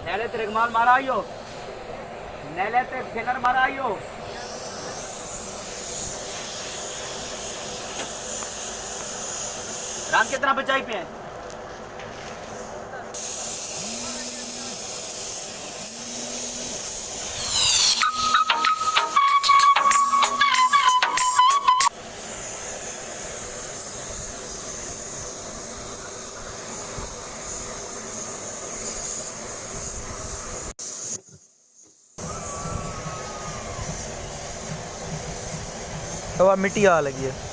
नेले तेरे माल मारा आइयो, नेले ते फिकर मारा आइयो। रान कितना बचाई पे है? तो अब मिट्टी आ लगी है।